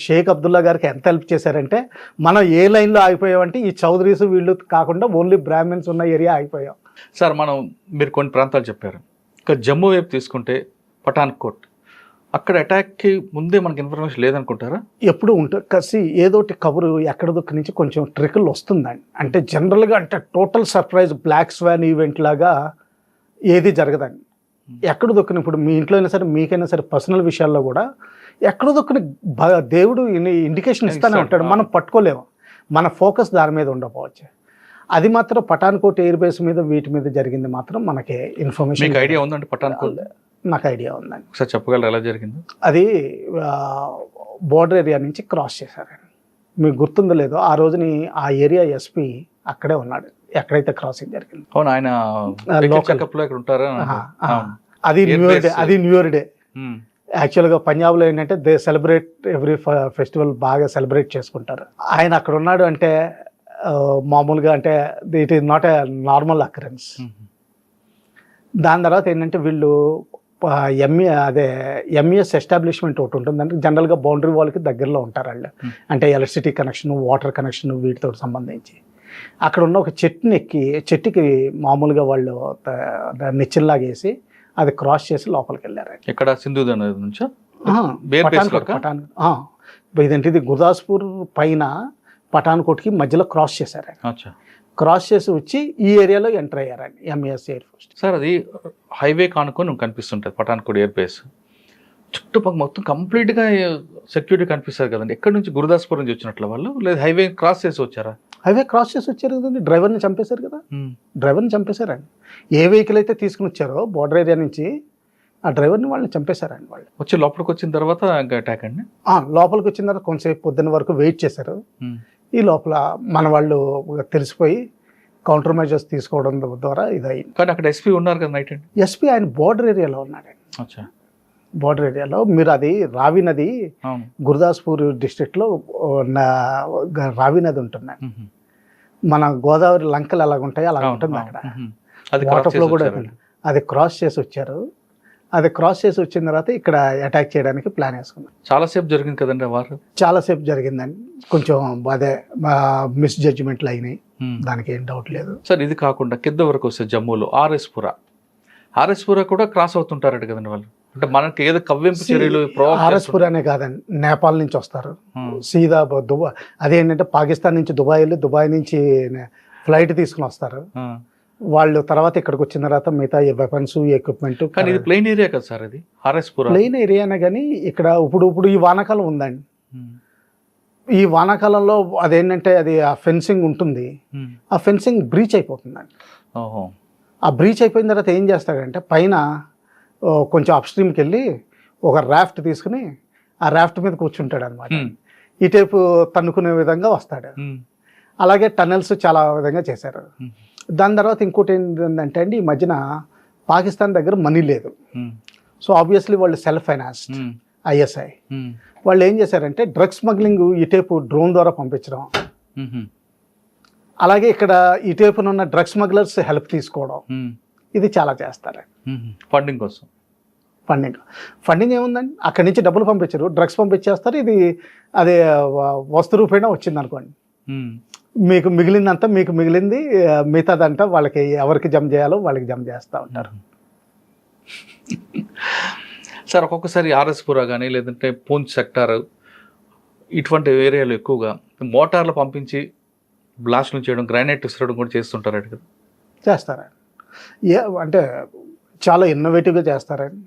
షేక్ అబ్దుల్లా గారికి ఎంత హెల్ప్ చేశారంటే మనం ఏ లైన్లో ఆగిపోయామంటే ఈ చౌదరీస్ వీళ్ళు కాకుండా ఓన్లీ బ్రాహ్మిన్స్ ఉన్న ఏరియా ఆగిపోయాం. సార్ మీరు కొన్ని ప్రాంతాలు చెప్పారు, ఇక జమ్మూ వైపు తీసుకుంటే పఠాన్కోట్, అక్కడ అటాక్కి ముందే మనకి ఇన్ఫర్మేషన్ లేదనుకుంటారా? ఎప్పుడు ఉంటుంది కసి ఏదోటి కబురు ఎక్కడ దొక్క నుంచి కొంచెం ట్రికల్ వస్తుందండి. అంటే జనరల్గా అంటే total surprise black swan event లాగా ఏది జరగదండి. ఎక్కడ దొక్కిన ఇప్పుడు మీ ఇంట్లో అయినా సరే మీకైనా సరే పర్సనల్ విషయాల్లో కూడా ఎక్కడ దొక్కిన దేవుడు ఇండికేషన్ ఇస్తానే ఉంటాడు, మనం పట్టుకోలేము, మన ఫోకస్ దాని మీద ఉండకపోవచ్చు. అది మాత్రం పఠాన్కోట్ ఎయిర్ బేస్ మీద వీటి మీద జరిగింది మాత్రం మనకి ఇన్ఫర్మేషన్ ఐడియా ఉందండి. పఠాన్కోట్ నాకు ఐడియా ఉందండి. ఒకసారి చెప్పగలరు ఎలా జరిగింది? అది బోర్డర్ ఏరియా నుంచి క్రాస్ చేశారండి. మీకు గుర్తుందో లేదో ఆ రోజుని ఆ ఏరియా ఎస్పీ అక్కడే ఉన్నాడు ఎక్కడైతే క్రాసింగ్ జరిగింది. అవును, ఆయన అది న్యూ ఇయర్ డే. యాక్చువల్గా పంజాబ్లో ఏంటంటే దే సెలబ్రేట్ ఎవ్రీ ఫెస్టివల్ బాగా సెలబ్రేట్ చేసుకుంటారు. ఆయన అక్కడ ఉన్నాడు అంటే మామూలుగా అంటే it is not a normal occurrence. దాని తర్వాత ఏంటంటే వీళ్ళు ఎంఈఎస్ ఎస్టాబ్లిష్మెంట్ ఒకటి ఉంటుంది. అంటే జనరల్గా బౌండరీ వాల్కి దగ్గరలో ఉంటారు వాళ్ళు, అంటే ఎలక్ట్రిసిటీ కనెక్షన్ వాటర్ కనెక్షన్ వీటితో సంబంధించి. అక్కడ ఉన్న ఒక చెట్టుకి మామూలుగా వాళ్ళు నిచ్చెల్లాగేసి అది క్రాస్ చేసి లోపలికి వెళ్ళారు. ఇక్కడ సింధు నుంచి ఇదేంటిది గుర్దాస్పూర్ పైన పఠాన్కోట్కి మధ్యలో క్రాస్ చేశారు. క్రాస్ చేసి వచ్చి ఈ ఏరియాలో ఎంటర్ అయ్యారండి ఎంఈఎస్ ఎయిర్ ఫోర్స్. సార్ అది హైవే కానుకొని కనిపిస్తుంటుంది పఠాన్కోట్ ఎయిర్ బేస్, చుట్టుపక్కల మొత్తం కంప్లీట్గా సెక్యూరిటీ కనిపిస్తారు కదండి. ఎక్కడి నుంచి గురుదాస్పూర్ నుంచి వచ్చినట్లు వాళ్ళు, లేదా హైవే క్రాస్ చేసి వచ్చారా? హైవే క్రాస్ చేసి వచ్చారు కదండి, డ్రైవర్ని చంపేశారు కదా, డ్రైవర్ని చంపేశారండి. ఏ వెహికల్ అయితే తీసుకుని వచ్చారో బోర్డర్ ఏరియా నుంచి ఆ డ్రైవర్ని వాళ్ళని చంపేశారండి. వాళ్ళు వచ్చి లోపలికి వచ్చిన తర్వాత అటాక్ అండి. లోపలికి వచ్చిన తర్వాత కొంతసేపు పొద్దున్న వరకు వెయిట్ చేశారు. ఈ లోపల మన వాళ్ళు తెలిసిపోయి కౌంటర్ మెజర్స్ తీసుకోవడం ద్వారా ఇదయింది. కానీ అక్కడ ఎస్పీ ఉన్నారు కదా నైట్ అండి. ఎస్పీ ఆయన బోర్డర్ ఏరియాలో ఉన్నాడండి. బోర్డర్ ఏరియాలో మీరు అది రావి నది గురుదాస్పూర్ డిస్ట్రిక్ట్లో రావి నది ఉంటుందండి. మన గోదావరి లంకలు ఎలాగ ఉంటాయో అలాగ ఉంటుంది అక్కడ. వాటర్ ఫ్లో కూడా అది క్రాస్ చేసి వచ్చారు. అది క్రాస్ చేసి వచ్చిన తర్వాత ఇక్కడ అటాక్ చేయడానికి ప్లాన్ వేసుకున్నాం. చాలాసేపు జరిగింది కదండి వారు? చాలాసేపు జరిగిందండి. కొంచెం అదే మిస్ జడ్జిమెంట్లు అయినాయి, దానికి ఏం డౌట్ లేదు. సార్ ఇది కాకుండా కింద వరకు వస్తే జమ్మూలో ఆర్ఎస్పుర కూడా క్రాస్ అవుతుంటారట కదండి వాళ్ళు. అంటే మనకి ఏదో కవ్వింపు చర్యలు ఆర్ఎస్పుర అనే కాదండి, నేపాల్ నుంచి వస్తారు సీదా దుబాయ్. అదేంటంటే పాకిస్తాన్ నుంచి దుబాయ్ వెళ్ళి దుబాయ్ నుంచి ఫ్లైట్ తీసుకుని వస్తారు వాళ్ళు. తర్వాత ఇక్కడికి వచ్చిన తర్వాత మిగతా వెపన్స్ ఎక్విప్మెంట్. కానీ ఇది ప్లెయిన్ ఏరియా కదా సార్, ఇది ఆర్ఎస్పుర ప్లెయిన్ ఏరియానే. కానీ ఇక్కడ ఇప్పుడు ఈ వానాకాలం ఉందండి. ఈ వానాకాలంలో అదేంటంటే అది ఆ ఫెన్సింగ్ ఉంటుంది, ఆ ఫెన్సింగ్ బ్రీచ్ అయిపోతుందండి. ఆ బ్రీచ్ అయిపోయిన తర్వాత ఏం చేస్తాడంటే పైన కొంచెం అప్స్ట్రీమ్కి వెళ్ళి ఒక రాఫ్ట్ తీసుకుని ఆ రాఫ్ట్ మీద కూర్చుంటాడు అనమాట. ఇటేపు తన్నుకునే విధంగా వస్తాడు. అలాగే టన్నెల్స్ చాలా విధంగా చేశారు. దాని తర్వాత ఇంకోటి ఏంటంటే అండి, ఈ మధ్యన పాకిస్తాన్ దగ్గర మనీ లేదు. సో ఆబ్వియస్లీ వాళ్ళు సెల్ఫ్ ఫైనాన్స్డ్ ఐఎస్ఐ. వాళ్ళు ఏం చేశారంటే డ్రగ్స్ స్మగ్లింగ్ ఇటేపు డ్రోన్ ద్వారా పంపించడం, అలాగే ఇక్కడ ఇటేపునున్న డ్రగ్స్ స్మగ్లర్స్ హెల్ప్ తీసుకోవడం, ఇది చాలా చేస్తారు ఫండింగ్ కోసం. ఫండింగ్ ఏముందండి, అక్కడి నుంచి డబ్బులు పంపించరు, డ్రగ్స్ పంపించేస్తారు. ఇది అదే వస్తు రూపేణా వచ్చింది అనుకోండి, మీకు మిగిలిందంతా మీకు మిగిలింది, మిగతాదంతా వాళ్ళకి ఎవరికి జమ చేయాలో వాళ్ళకి జమ చేస్తూ ఉంటారు. సార్ ఒక్కొక్కసారి ఆర్ఎస్పుర కానీ లేదంటే పూంచ్ సెక్టార్ ఇటువంటి ఏరియాలో ఎక్కువగా మోటార్లు పంపించి బ్లాస్ట్లు చేయడం, గ్రానైట్ విసరడం కూడా చేస్తుంటారు కదా? చేస్తారా? అంటే చాలా ఇన్నోవేటివ్గా చేస్తారండి.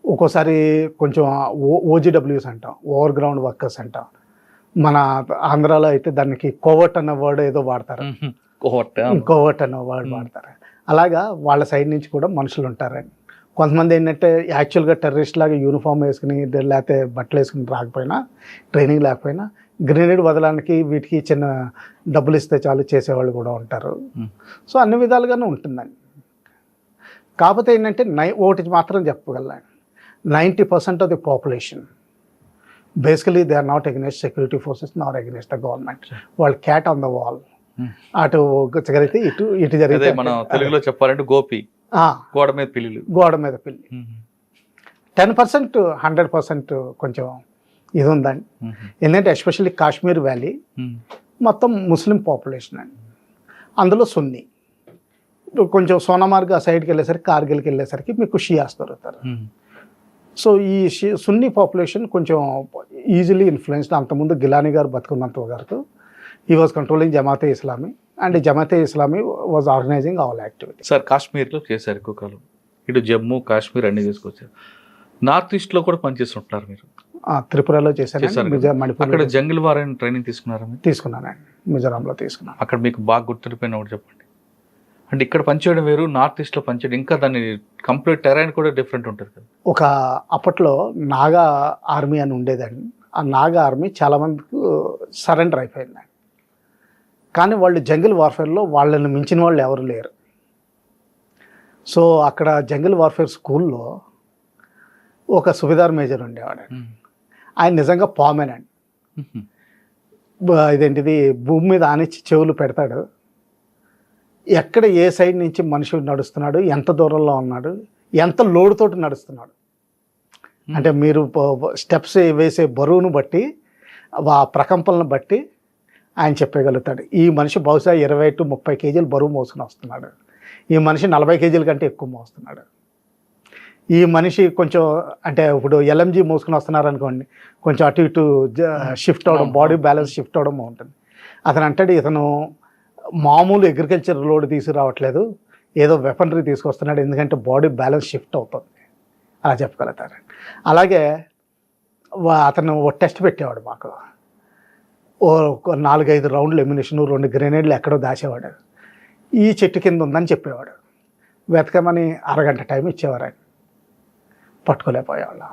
ఒక్కోసారి కొంచెం ఓజీడబ్ల్యూస్ అంటాం, ఓవర్ గ్రౌండ్ వర్కర్స్ అంటాం. మన ఆంధ్రాలో అయితే దానికి కోవర్ట్ అన్న వర్డ్ ఏదో వాడతారు, కోవర్ట్ అన్న వర్డ్ వాడతారు. అలాగా వాళ్ళ సైడ్ నుంచి కూడా మనుషులు ఉంటారండి. కొంతమంది ఏంటంటే యాక్చువల్గా టెర్రరిస్ట్ లాగా యూనిఫామ్ వేసుకుని లేకపోతే బట్టలు వేసుకుని రాకపోయినా, ట్రైనింగ్ లేకపోయినా గ్రెనేడ్ వదలడానికి వీటికి చిన్న డబ్బులు ఇస్తే చాలు చేసేవాళ్ళు కూడా ఉంటారు. సో అన్ని విధాలుగానే ఉంటుందండి. కాకపోతే ఏంటంటే ఒకటి మాత్రం చెప్పగలను, 90% of the population basically they are not against security forces, not against the government. వాళ్ళు క్యాట్ ఆన్ ద వాల్. అటు జరిగితే ఇటు జరిగితే, మనం తెలుగులో చెప్పాలంటే గోపి గోడ మీద పిల్లి. 10% 100% కొంచెం ఇది ఉందండి. ఎందుకంటే ఎస్పెషల్లీ కాశ్మీర్ వ్యాలీ మొత్తం ముస్లిం పాపులేషన్ అండి, అందులో సున్నీ. కొంచెం సోనామార్గ్ ఆ సైడ్కి వెళ్ళేసరికి, కార్గిల్కి వెళ్ళేసరికి మీకు షియాస్ దొరుకుతారు. సో ఈ సున్నీ పాపులేషన్ కొంచెం ఈజీలీ ఇన్ఫ్లుయెన్స్డ్. అంతకుముందు గిలానీ గారు బతుకున్నంత వరకు he was controlling Jamaat Islami, and Jamaat Islami was organising all activity. Sir కాశ్మీర్లో చేశారు ఎక్కువ కాలం, ఇటు జమ్మూ కాశ్మీర్ అన్ని తీసుకొచ్చారు. నార్త్ ఈస్ట్లో కూడా పనిచేస్తుంటారు మీరు? త్రిపురలో చేశాను, మణిపూర్. అక్కడ జంగిల్ వార్ ట్రైనింగ్ తీసుకున్నారా? తీసుకున్నానండి, మిజోరాంలో తీసుకున్నాను. అక్కడ మీకు బాగా గుర్తుండిపోయిన ఒకటి చెప్పండి. అంటే ఇక్కడ పనిచేయడం వేరు, నార్త్ ఈస్ట్లో పనిచేయడం, ఇంకా దాన్ని కంప్లీట్ టెరైన్ కూడా డిఫరెంట్ ఉంటుంది కదా. ఒక అప్పట్లో నాగా ఆర్మీ అని ఉండేదండి. ఆ నాగా ఆర్మీ చాలామందికి సరెండర్ అయిపోయిందండి. కానీ వాళ్ళు జంగిల్ వార్ఫేర్లో వాళ్ళని మించిన వాళ్ళు ఎవరు లేరు. సో అక్కడ జంగిల్ వార్ఫేర్ స్కూల్లో ఒక సుబేదార్ మేజర్ ఉండేవాడు. ఆయన నిజంగా పామేనండి. ఇదేంటిది భూమి మీద ఆనిచ్చి చెవులు పెడతాడు. ఎక్కడ ఏ సైడ్ నుంచి మనిషి నడుస్తున్నాడు, ఎంత దూరంలో ఉన్నాడు, ఎంత లోడుతోటి నడుస్తున్నాడు, అంటే మీరు స్టెప్స్ వేసే బరువును బట్టి, ఆ ప్రకంపనను బట్టి ఆయన చెప్పగలుగుతాడు. ఈ మనిషి బహుశా 20 to 30 కేజీలు బరువు మోసుకుని వస్తున్నాడు, ఈ మనిషి 40 కేజీల కంటే ఎక్కువ మోస్తున్నాడు, ఈ మనిషి కొంచెం అంటే ఇప్పుడు ఎల్ఎంజీ మోసుకుని వస్తున్నారు అనుకోండి, కొంచెం అటు ఇటు షిఫ్ట్ అవ్వడం, బాడీ బ్యాలెన్స్ షిఫ్ట్ అవ్వడం ఉంటుంది. అతను అంటాడు ఇతను మామూలు అగ్రికల్చర్ లోడ్ తీసుకురావట్లేదు, ఏదో వెపనరీ తీసుకొస్తున్నాడు, ఎందుకంటే బాడీ బ్యాలెన్స్ షిఫ్ట్ అవుతుంది, అలా చెప్పగలుగుతారు. అలాగే అతను ఓ టెస్ట్ పెట్టేవాడు మాకు. ఓ 4-5 రౌండ్లు ఎమ్యునిషన్, 2 గ్రెనేడ్లు ఎక్కడో దాచేవాడు. ఈ చెట్టు కింద ఉందని చెప్పేవాడు. వెతకమని అరగంట టైం ఇచ్చేవారు, ఆయన పట్టుకోలేకపోయేవాళ్ళు.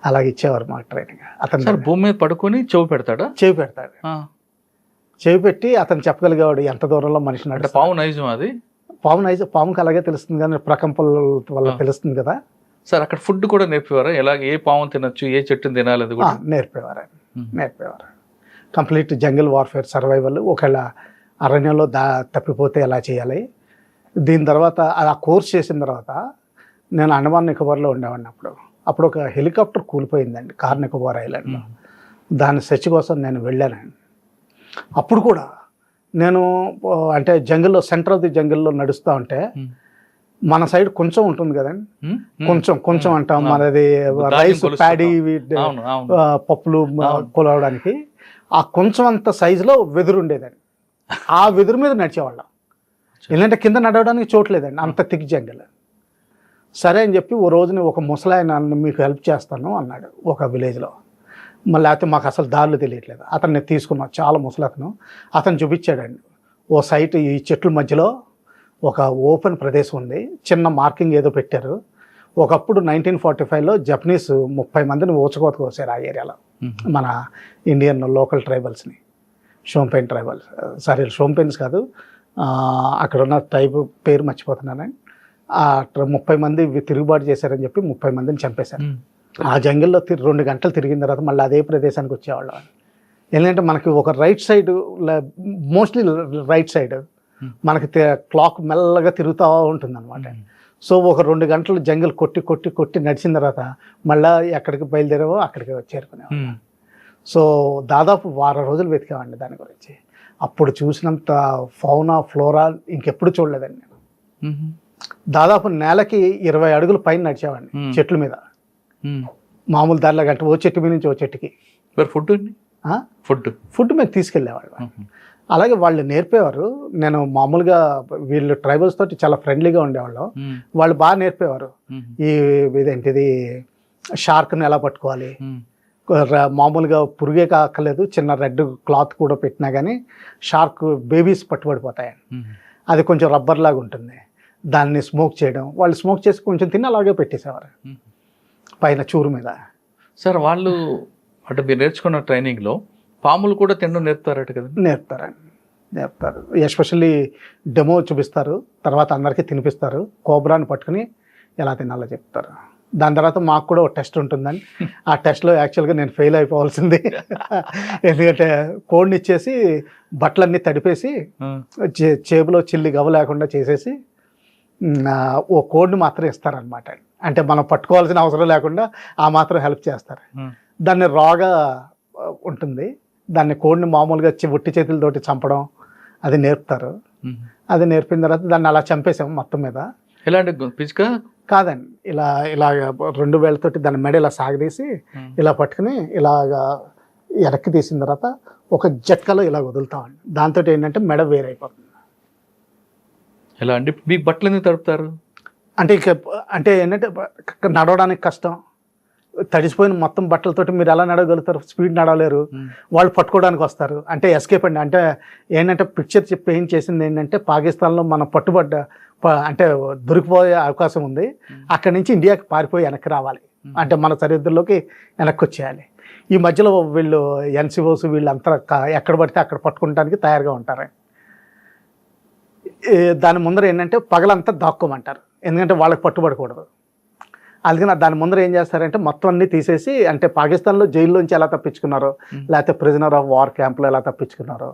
అలాగే ఇచ్చేవారు మాకు ట్రైనింగ్. అతను భూమి మీద పడుకొని చెవి పెడతాడు, చెవి పెట్టి అతను చెప్పగలిగేవాడు ఎంత దూరంలో మనిషి నడు. పాము నైజం అది, పాముకి అలాగే తెలుస్తుంది, కానీ ప్రకంపల వల్ల తెలుస్తుంది కదా సార్. అక్కడ ఫుడ్ కూడా నేర్పేవారా, ఎలా ఏ పాము తినొచ్చు, ఏ చెట్టుని తినాలి, అది కూడా నేర్పేవారు. కంప్లీట్ జంగిల్ వార్ఫేర్ సర్వైవల్, ఒకవేళ అరణ్యంలో తప్పిపోతే ఎలా చేయాలి. దీని తర్వాత ఆ కోర్స్ చేసిన తర్వాత నేను అండమాన్ నికోబార్లో ఉండేవాడిని. అప్పుడు ఒక హెలికాప్టర్ కూలిపోయిందండి కార్ నికోబార్ ఐలాండ్లో. దాని సెర్చ్ కోసం నేను వెళ్ళానండి. అప్పుడు కూడా నేను అంటే జంగిల్లో, సెంటర్ ఆఫ్ ది జంగిల్లో నడుస్తూ ఉంటే, మన సైడ్ కొంచెం ఉంటుంది కదండి, కొంచెం అంటాం మనది రైస్, ప్యాడీ, పప్పులు కొలవడానికి, ఆ కొంచెం అంత సైజులో వెదురు ఉండేదండి. ఆ వెదురు మీద నడిచేవాళ్ళం, ఎందుకంటే కింద నడవడానికి చోట్లేదండి, అంత థిక్ జంగిల్. సరే అని చెప్పి ఓ రోజుని ఒక ముసలాయన మీకు హెల్ప్ చేస్తాను అన్నాడు ఒక విలేజ్లో. మళ్ళీ అయితే మాకు అసలు దారులు తెలియట్లేదు. అతన్ని తీసుకున్నాం, చాలా ముసలతను. అతను చూపించాడండి ఓ సైట్, ఈ చెట్ల మధ్యలో ఒక ఓపెన్ ప్రదేశం ఉంది, చిన్న మార్కింగ్ ఏదో పెట్టారు. ఒకప్పుడు 1945లో జపనీస్ 30 మందిని ఊచకోత కోసారు ఆ ఏరియాలో, మన ఇండియన్ లోకల్ ట్రైబల్స్ని, షోంపెన్ ట్రైబల్స్, సారీ షోంపెన్స్ కాదు, అక్కడ ఉన్న ట్రైబ్ పేరు మర్చిపోతున్నాను. 30 మంది తిరుగుబాటు చేశారని చెప్పి 30 మందిని చంపేశారు. ఆ జంగిల్లో 2 గంటలు తిరిగిన తర్వాత మళ్ళీ అదే ప్రదేశానికి వచ్చేవాళ్ళం. ఎందుకంటే మనకి ఒక right side, mostly right side మనకి క్లాక్ మెల్లగా తిరుగుతూ ఉంటుంది అనమాట. సో ఒక 2 గంటలు జంగిల్ కొట్టి నడిచిన తర్వాత మళ్ళీ ఎక్కడికి బయలుదేరావో అక్కడికి చేరుకునేవాళ్ళం. సో దాదాపు 1 వారం రోజులు వెతికామండి దాని గురించి. అప్పుడు చూసినంత ఫౌనా ఫ్లోరా ఇంకెప్పుడు చూడలేదండి నేను. దాదాపు నెలకి 20 అడుగులు పైన నడిచేవాడిని చెట్ల మీద, మామూలు దారిలో గంట ఓ చెట్టు మీద నుంచి ఓ చెట్టుకి. ఫుడ్ మేము తీసుకెళ్ళేవాళ్ళం. అలాగే వాళ్ళు నేర్పేవారు. నేను మామూలుగా వీళ్ళు ట్రైబల్స్ తోటి చాలా ఫ్రెండ్లీగా ఉండేవాళ్ళం. వాళ్ళు బాగా నేర్పేవారు. ఈ ఇదేంటిది షార్క్ని ఎలా పట్టుకోవాలి, మామూలుగా పురుగే కాక్కర్లేదు, చిన్న రెడ్ క్లాత్ కూడా పెట్టినా కానీ షార్క్ బేబీస్ పట్టుబడిపోతాయండి. అది కొంచెం రబ్బర్ లాగా ఉంటుంది, దాన్ని స్మోక్ చేయడం. వాళ్ళు స్మోక్ చేసి కొంచెం తిని అలాగే పెట్టేసేవారు పైన చూరు మీద. సార్ వాళ్ళు అంటే మీరు నేర్చుకున్న ట్రైనింగ్లో పాములు కూడా తినడం నేర్పుతారట కదా? నేర్పుతారు. ఎస్పెషల్లీ డెమో చూపిస్తారు, తర్వాత అందరికీ తినిపిస్తారు. కోబ్రాని పట్టుకుని ఎలా తినాలో చెప్తారు. దాని తర్వాత మాకు కూడా ఒక టెస్ట్ ఉంటుందని, ఆ టెస్ట్లో యాక్చువల్గా నేను ఫెయిల్ అయిపోవాల్సింది. ఎందుకంటే కోడిని ఇచ్చేసి బట్టలన్నీ తడిపేసి చేబులో చిల్లి గవ లేకుండా చేసేసి ఓ కోడిని మాత్రం ఇస్తారనమాట. అంటే మనం పట్టుకోవాల్సిన అవసరం లేకుండా ఆ మాత్రం హెల్ప్ చేస్తారు. దాన్ని రాగా ఉంటుంది, దాన్ని కోడిని మామూలుగా ఒట్టి చేతులతోటి చంపడం అది నేర్పుతారు. అది నేర్పిన తర్వాత దాన్ని అలా చంపేసాం మొత్తం మీద. ఎలాంటి పిచ్చుక కాదండి, ఇలా 2 వేళ్ళతోటి దాని మెడ ఇలా సాగదీసి ఇలా పట్టుకుని ఇలాగా వెనక్కి తీసిన తర్వాత ఒక జట్కలో ఇలా వదులుతామండి. దాంతో ఏంటంటే మెడ వేరైపోతుంది. ఎలా అండి? మీకు బట్టలు ఎందుకు తడుపుతారు? అంటే ఏంటంటే నడవడానికి కష్టం, తడిసిపోయిన మొత్తం బట్టలతోటి మీరు ఎలా నడవగలుగుతారు? స్పీడ్ నడవలేరు. వాళ్ళు పట్టుకోవడానికి వస్తారు. అంటే ఎస్కేప్ అండి. అంటే ఏంటంటే పిక్చర్ పెయింట్ చేసింది ఏంటంటే పాకిస్తాన్లో మనం పట్టుబడ్డ అంటే దొరికిపోయే అవకాశం ఉంది, అక్కడి నుంచి ఇండియాకి పారిపోయి వెనక్కి రావాలి, అంటే మన సరిహద్దుల్లోకి వెనక్కి వచ్చేయాలి. ఈ మధ్యలో వీళ్ళు ఎన్సిఓస్ వీళ్ళంతా ఎక్కడ పడితే అక్కడ పట్టుకోవడానికి తయారుగా ఉంటారు. దాని ముందర ఏంటంటే పగలంతా దాక్కోమంటారు, ఎందుకంటే వాళ్ళకి పట్టుబడకూడదు. అందుకని దాని ముందర ఏం చేస్తారంటే మొత్తం అన్నీ తీసేసి, అంటే పాకిస్తాన్లో జైల్లోంచి ఎలా తప్పించుకున్నారో, లేకపోతే ప్రిజనర్ ఆఫ్ వార్ క్యాంప్లో ఎలా తప్పించుకున్నారో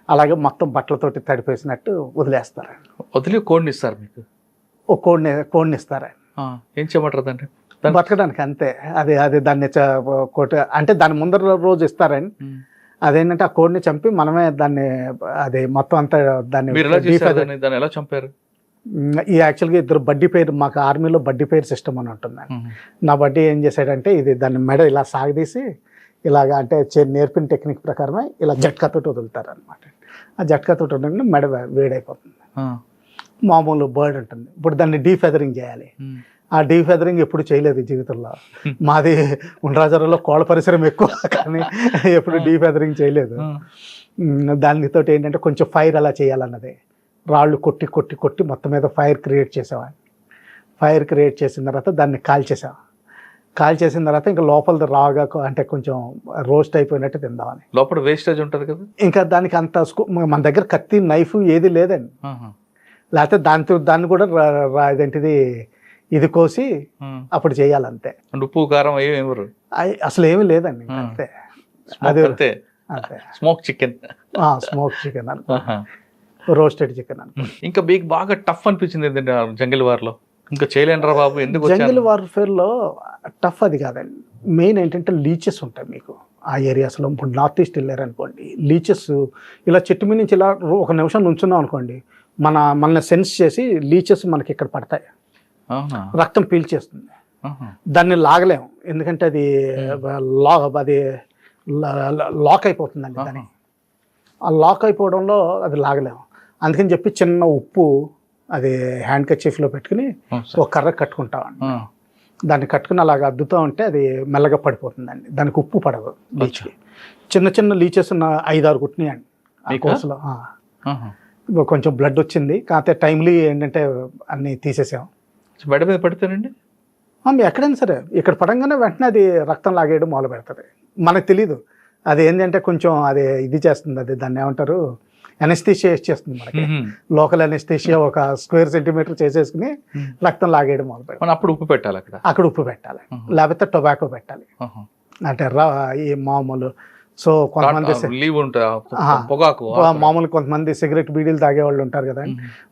అలాగే మొత్తం బట్టలతోటి తడిపేసినట్టు వదిలేస్తారు. వదిలి కోడిని ఇస్తారు మీకు? ఓ కోడిని ఇస్తారు. ఏం చేయమంటారు దాన్ని? బతకడానికి అంతే. అది దాన్ని అంటే దాని ముందర రోజు ఇస్తారండి. అదేంటంటే ఆ కోడిని చంపి మనమే దాన్ని అది మొత్తం అంతా దాన్ని ఎలా చంపారు? ఈ యాక్చువల్గా 2 బడ్డీ పేరు, మాకు ఆర్మీలో బడ్డీ పేరు సిస్టమ్ అని ఉంటుంది. నా బడ్డీ ఏం చేశాడంటే ఇది దాన్ని మెడ ఇలా సాగదీసి ఇలాగా, అంటే నేర్పిన టెక్నిక్ ప్రకారమే ఇలా జట్కాతోటి వదులుతారు అనమాట. ఆ జట్కాతోటి వదలంటే మెడ వేడైపోతుంది. మామూలు బర్డ్ ఉంటుంది. ఇప్పుడు దాన్ని డీఫెదరింగ్ చేయాలి. ఆ డీఫెదరింగ్ ఎప్పుడు చేయలేదు జీవితంలో. మాది ఉండ్రాజారాలో కోళ్ళ పరిసరం ఎక్కువ, కానీ ఎప్పుడు డీఫెదరింగ్ చేయలేదు. దానితోటి ఏంటంటే కొంచెం ఫైర్ అలా చేయాలన్నది. రాళ్ళు కొట్టి కొట్టి కొట్టి మొత్తం మీద ఫైర్ క్రియేట్ చేసేవాడిని. ఫైర్ క్రియేట్ చేసిన తర్వాత దాన్ని కాల్చేసిన తర్వాత ఇంకా లోపల రాగా, అంటే కొంచెం రోస్ట్ అయిపోయినట్టు తిందామని. లోపల వేస్టేజ్ ఉంటుంది కదా, ఇంకా దానికి అంత మన దగ్గర కత్తి నైఫ్ ఏది లేదండి. లేకపోతే దాన్ని కూడా ఇదేంటిది ఇది కోసి అప్పుడు చేయాలంతే. ఉప్పు కారం ఎవరు అసలు ఏమీ లేదండి, అంతే. అదే స్మోక్ చికెన్ అనుకో, రోస్టెడ్ చికెన్ అనుకో. ఇంకా మీకు బాగా టఫ్ అనిపించింది ఏంటంటే జంగిల్ వార్లో? ఇంకా చేయలేనరా బాబు ఎందుకు? జంగిల్ వార్ఫేర్లో టఫ్ అది కాదండి, మెయిన్ ఏంటంటే లీచెస్ ఉంటాయి మీకు ఆ ఏరియాస్లో. ఇప్పుడు నార్త్ ఈస్ట్ వెళ్ళారనుకోండి, లీచెస్ ఇలా చెట్టు మీద నుంచి ఇలా 1 నిమిషం నుంచున్నాం అనుకోండి, మనల్ని సెన్స్ చేసి లీచెస్ మనకి ఇక్కడ పడతాయి, రక్తం పీల్చేస్తుంది. దాన్ని లాగలేము, ఎందుకంటే అది లాక్ అయిపోతుందండి. దాన్ని ఆ లాక్ అయిపోవడంలో అది లాగలేము. అందుకని చెప్పి చిన్న ఉప్పు అది హ్యాండ్ కర్చీఫ్లో పెట్టుకుని ఒక కర్ర కట్టుకుంటామండి. దాన్ని కట్టుకుని అలాగ అద్దుతూ ఉంటే అది మెల్లగా పడిపోతుందండి. దానికి ఉప్పు పడదు లీచ్కి. చిన్న చిన్న లీచెస్ ఉన్న 5-6 కుట్టినాయండి ఆ కోర్సులో. కొంచెం బ్లడ్ వచ్చింది, కాకపోతే టైమ్లీ ఏంటంటే అన్నీ తీసేసాం. బెడ మీద పడితేనండి ఎక్కడైనా సరే ఇక్కడ పడంగానే వెంటనే అది రక్తం లాగేయడం మొదలు పెడుతుంది. మనకు తెలీదు అది ఏంటంటే కొంచెం అది ఇది చేస్తుంది, అది దాన్ని ఏమంటారు, ఎనస్థీషియా చేస్తుంది మనకి. లోకల్ ఎనస్థీషియా ఒక స్క్వేర్ సెంటీమీటర్ చేసేసుకుని రక్తం లాగేయడం మొదలు పెడతాం. అప్పుడు ఉప్పు పెట్టాలి, అక్కడ ఉప్పు పెట్టాలి, లేకపోతే టొబాకో పెట్టాలి. అంటే ఈ మామూలు కొంతమంది మామూలు కొంతమంది సిగరెట్ బీడీలు తాగే వాళ్ళు ఉంటారు కదా,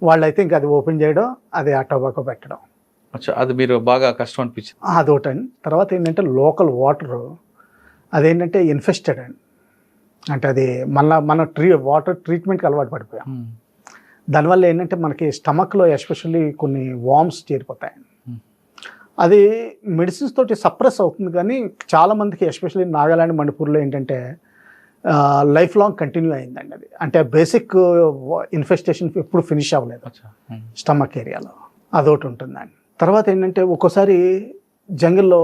వాళ్ళైతే ఇంకా అది ఓపెన్ చేయడం, అది ఆ టొబాకో పెట్టడం. అది మీరు బాగా కష్టం అనిపించింది అదొకటండి. తర్వాత ఏంటంటే లోకల్ వాటర్ అదేంటంటే ఇన్ఫెస్టెడ్ అండి, అంటే అది మన వాటర్ ట్రీట్మెంట్కి అలవాటు పడిపోయాం. దానివల్ల ఏంటంటే మనకి స్టమక్లో ఎస్పెషల్లీ కొన్ని వామ్స్ చేరిపోతాయి. అది మెడిసిన్స్ తోటి సప్రెస్ అవుతుంది, కానీ చాలామందికి ఎస్పెషల్లీ నాగాలాండ్, మణిపూర్లో ఏంటంటే లైఫ్ లాంగ్ కంటిన్యూ అయిందండి అది. అంటే బేసిక్ ఇన్ఫెస్టేషన్ ఎప్పుడు ఫినిష్ అవ్వలేదు స్టమక్ ఏరియాలో, అదొకటి ఉంటుందండి. తర్వాత ఏంటంటే ఒక్కోసారి జంగిల్లో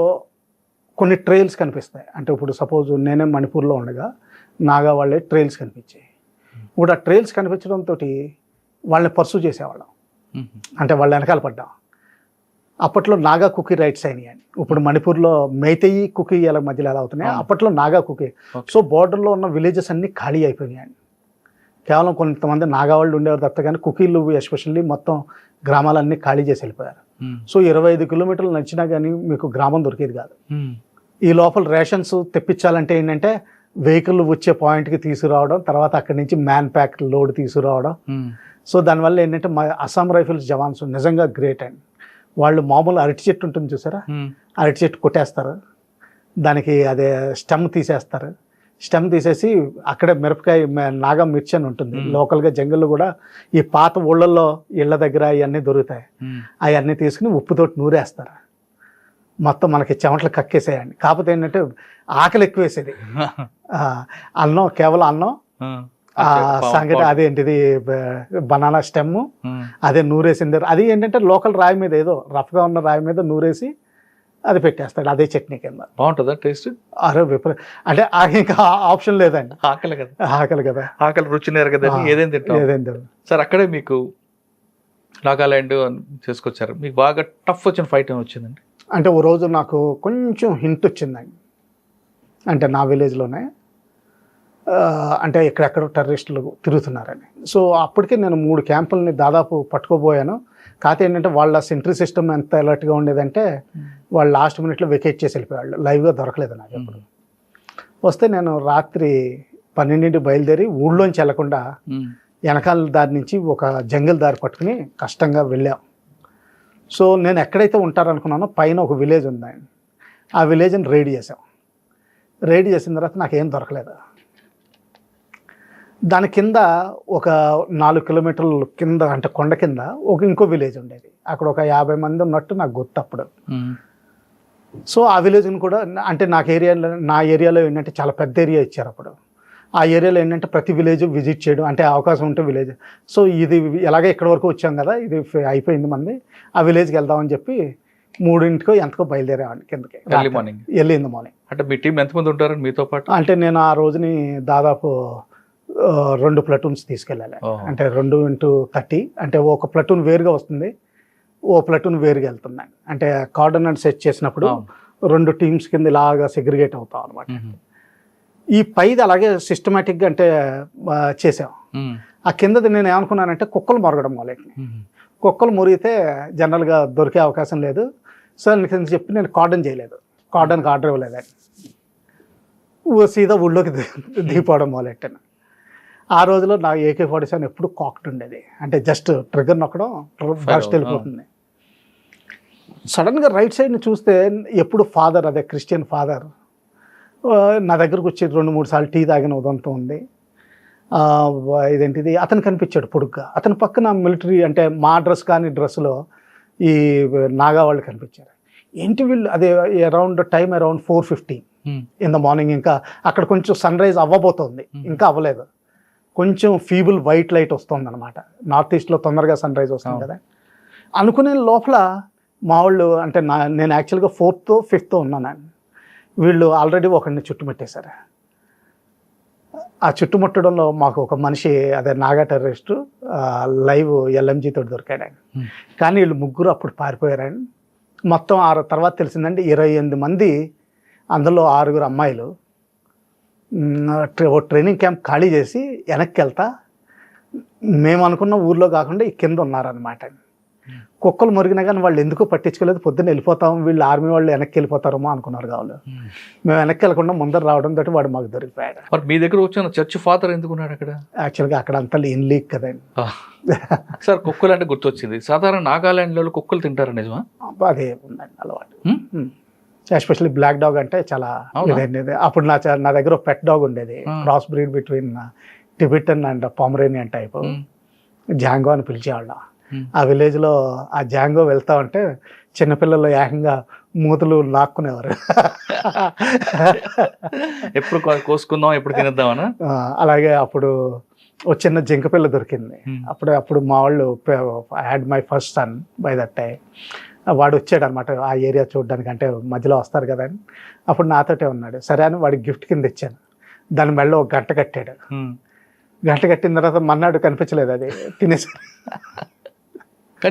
కొన్ని ట్రైల్స్ కనిపిస్తాయి. అంటే ఇప్పుడు సపోజ్ నేనే మణిపూర్లో ఉండగా నాగా వాళ్ళే ట్రైల్స్ కనిపించాయి. ఇప్పుడు ఆ ట్రైల్స్ కనిపించడంతో వాళ్ళని పర్సూ చేసేవాళ్ళం, అంటే వాళ్ళ వెనకాల పడ్డాం. అప్పట్లో నాగా కుకీ రైట్స్ అయినాయండి. ఇప్పుడు మణిపూర్లో మేతయి కుకీ ఎలా మధ్యలో ఎలా అవుతున్నాయి, అప్పట్లో నాగా కుకీ. సో బోర్డర్లో ఉన్న విలేజెస్ అన్నీ ఖాళీ అయిపోయినాయండి. కేవలం కొంతమంది నాగా వాళ్ళు ఉండేవారు తప్ప, కానీ కుకీలు ఎస్పెషల్లీ మొత్తం గ్రామాలన్నీ ఖాళీ చేసి వెళ్ళిపోయారు. సో 25 కిలోమీటర్లు నడిచినా కానీ మీకు గ్రామం దొరికేది కాదు. ఈ లోపల రేషన్స్ తెప్పించాలంటే ఏంటంటే వెహికల్ వచ్చే పాయింట్కి తీసుకురావడం, తర్వాత అక్కడి నుంచి మ్యాన్ ప్యాక్ లోడ్ తీసుకురావడం. సో దానివల్ల ఏంటంటే మా అస్సాం రైఫిల్స్ జవాన్స్ నిజంగా గ్రేట్ అండి. వాళ్ళు మామూలు అరటి చెట్టు ఉంటుంది చూసారా, అరటి చెట్టు కొట్టేస్తారు, దానికి అదే స్టెమ్ తీసేస్తారు. స్టెమ్ తీసేసి అక్కడే మిరపకాయ నాగా మిర్చి అని ఉంటుంది లోకల్గా జంగల్లో కూడా. ఈ పాత ఊళ్ళల్లో ఇళ్ళ దగ్గర ఇవన్నీ దొరుకుతాయి, అవన్నీ తీసుకుని ఉప్పుతోటి నూరేస్తారు. మొత్తం మనకి చెమటలు కక్కేసేయండి. కాకపోతే ఏంటంటే ఆకలి ఎక్కువ వేసేది. అన్నం కేవలం అన్నం, సంగతి అదేంటిది బనానా స్టెమ్, అదే నూరేసింది. అది ఏంటంటే లోకల్ రాయి మీద ఏదో రఫ్గా ఉన్న రాయి మీద నూరేసి అది పెట్టేస్తాడు, అదే చట్నీ కింద. బాగుంటుందా టేస్ట్? అరే అంటే ఇంకా ఆప్షన్ లేదండి, ఆకలి కదా, ఆకలి కదా, ఆకలి రుచి నేరు కదా, ఏదైనా తింటాం. సార్ అక్కడే మీకు నాగాలాండ్ చేసుకొచ్చారు, మీకు బాగా టఫ్ వచ్చిన ఫైట్ ఏమి వచ్చిందండి? అంటే ఓ రోజు నాకు కొంచెం హింట్ వచ్చిందండి. అంటే నా విలేజ్లోనే అంటే ఎక్కడెక్కడో టెర్రరిస్టులు తిరుగుతున్నారని. సో అప్పటికే నేను 3 క్యాంపుల్ని దాదాపు పట్టుకోబోయాను. కాకపోతే ఏంటంటే వాళ్ళ సెంట్రీ సిస్టమ్ ఎంత అలర్ట్గా ఉండేదంటే వాళ్ళు లాస్ట్ మినిట్లో వెకేట్ చేసి వెళ్ళిపోయాళ్ళు, లైవ్గా దొరకలేదు నాకు ఎప్పుడు. వస్తే నేను రాత్రి 12 బయలుదేరి ఊళ్ళోంచి వెళ్లకుండా వెనకాల దారి నుంచి ఒక జంగిల్ దారి పట్టుకుని కష్టంగా వెళ్ళాం. సో నేను ఎక్కడైతే ఉంటారనుకున్నానో పైన ఒక విలేజ్ ఉందండి, ఆ విలేజ్ని రైడ్ చేసాం. రైడ్ చేసిన తర్వాత నాకేం దొరకలేదు. దాని కింద ఒక 4 కిలోమీటర్ల కింద, అంటే కొండ కింద ఇంకో విలేజ్ ఉండేది. అక్కడ ఒక 50 మంది ఉన్నట్టు నాకు గుర్తు అప్పుడు. సో ఆ విలేజ్ని కూడా అంటే నా ఏరియాలో ఏంటంటే చాలా పెద్ద ఏరియా ఇచ్చారు అప్పుడు. ఆ ఏరియాలో ఏంటంటే ప్రతి విలేజ్ విజిట్ చేయడం, అంటే అవకాశం ఉంటే విలేజ్. సో ఇది ఎలాగే ఇక్కడ వరకు వచ్చాం కదా, ఇది అయిపోయింది మంది, ఆ విలేజ్కి వెళ్దామని చెప్పి 3 ఎంతకో బయలుదేరామండి కిందకి, ఎర్లీ ఇన్ ద మార్నింగ్. అంటే మీ టీం ఎంతమంది ఉంటారు మీతో పాటు? అంటే నేను ఆ రోజుని దాదాపు 2 ప్లటూన్స్ తీసుకెళ్ళాలి. అంటే 2x30, అంటే ఒక ప్లటూన్ వేరుగా వస్తుంది, ఓ ప్లటూన్ వేరుగా వెళ్తున్నాను. అంటే కోఆర్డినేట్ సెట్ చేసినప్పుడు 2 టీమ్స్ కింద ఇలాగా సెగ్రిగేట్ అవుతాం అనమాట. ఈ పైది అలాగే సిస్టమేటిక్గా అంటే చేసాం. ఆ కిందది నేను ఏమనుకున్నానంటే కుక్కలు మొరగడం మొదలెట్టినాయి. కుక్కలు మురిగితే జనరల్గా దొరికే అవకాశం లేదు. సో నేను చెప్పి నేను కార్డన్ చేయలేదు, కార్డన్కి ఆర్డర్ ఇవ్వలేదండి. సీదా ఊళ్ళోకి దిగిపోవడం మొదలెట్టాను. ఆ రోజులో నా AK-47 ఎప్పుడు కాక్డ్ ఉండేది, అంటే జస్ట్ ట్రిగర్ నొక్కడం ఫస్ట్ వెళ్ళిపోతుంది. సడన్గా రైట్ సైడ్ని చూస్తే ఎప్పుడు ఫాదర్, అదే క్రిస్టియన్ ఫాదర్ నా దగ్గరకు వచ్చి 2-3 సార్లు టీ తాగిన ఉదంతం ఉంది. ఇదేంటిది అతను కనిపించాడు పొడుగ్గా, అతని పక్కన మిలిటరీ, అంటే మా డ్రెస్లో ఈ నాగా వాళ్ళు కనిపించారు. ఏంటి వీళ్ళు, అదే అరౌండ్ 4:15 ఇన్ ద మార్నింగ్. ఇంకా అక్కడ కొంచెం సన్ రైజ్ అవ్వబోతోంది, ఇంకా అవ్వలేదు, కొంచెం ఫీబుల్ వైట్ లైట్ వస్తుంది అనమాట. నార్త్ ఈస్ట్లో తొందరగా సన్ రైజ్ వస్తుంది కదా అనుకునే లోపల మా వాళ్ళు, అంటే నేను యాక్చువల్గా 4th or 5th ఉన్నాను, వీళ్ళు ఆల్రెడీ ఒకరిని చుట్టుముట్టేశారు. ఆ చుట్టుముట్టడంలో మాకు ఒక మనిషి, అదే నాగా టెర్రరిస్టు లైవ్ LMG తోటి దొరికాడు. కానీ వీళ్ళు 3 అప్పుడు పారిపోయారండి. మొత్తం తర్వాత తెలిసిందండి 28 మంది, అందులో 6 అమ్మాయిలు. ట్రైనింగ్ క్యాంప్ ఖాళీ చేసి వెనక్కి వెళ్తా మేము అనుకున్న ఊర్లో కాకుండా ఈ కింద ఉన్నారనమాట. కుక్కలు మురిగినా కానీ వాళ్ళు ఎందుకు పట్టించుకోలేదు, పొద్దున్న వెళ్ళిపోతాం, వీళ్ళు ఆర్మీ వాళ్ళు వెనక్కి వెళ్ళిపోతారేమో అనుకున్నారు కావాలి. మేము వెనక్కి వెళ్ళకుండా ముందర రావడం తోటి వాడు మాకు దొరికిపోయాడు. మరి మీ దగ్గర వచ్చిన చర్చ్ ఫాదర్ ఎందుకున్నాడు అక్కడ? యాక్చువల్గా అక్కడ అంతా లేని లీక్ కదండి. సార్ కుక్కలు అంటే గుర్తొచ్చింది, సాధారణ నాగాలాండ్లో కుక్కలు తింటారా నిజమా? అదే ఉందండి అలవాటు. ఎస్పెషల్లీ బ్లాక్ డాగ్ అంటే చాలా ఇదేంటి. అప్పుడు నా దగ్గర ఒక పెట్ డాగ్ ఉండేది, cross breed between Tibetan and Pomeranian type, Django అని పిలిచేవాళ్ళం. ఆ విలేజ్లో ఆ జాంగో వెళ్తా ఉంటే చిన్నపిల్లలు ఏకంగా మూతులు లాక్కునేవారు. ఎప్పుడు కోసుకుందాం, ఎప్పుడు తినేద్దామనా? అలాగే అప్పుడు ఓ చిన్న జింక పిల్ల దొరికింది. అప్పుడు మా వాళ్ళు I had my first son by that time. వాడు వచ్చాడు అనమాట ఆ ఏరియా చూడడానికి, అంటే మధ్యలో వస్తారు కదా అని. అప్పుడు నాతోటే ఉన్నాడు. సరే అని వాడికి గిఫ్ట్ కింద ఇచ్చాను. దాని మెడలో ఒక గంట కట్టాడు. గంట కట్టిన తర్వాత మన్నాడు కనిపించలేదు, అది తినేసారు.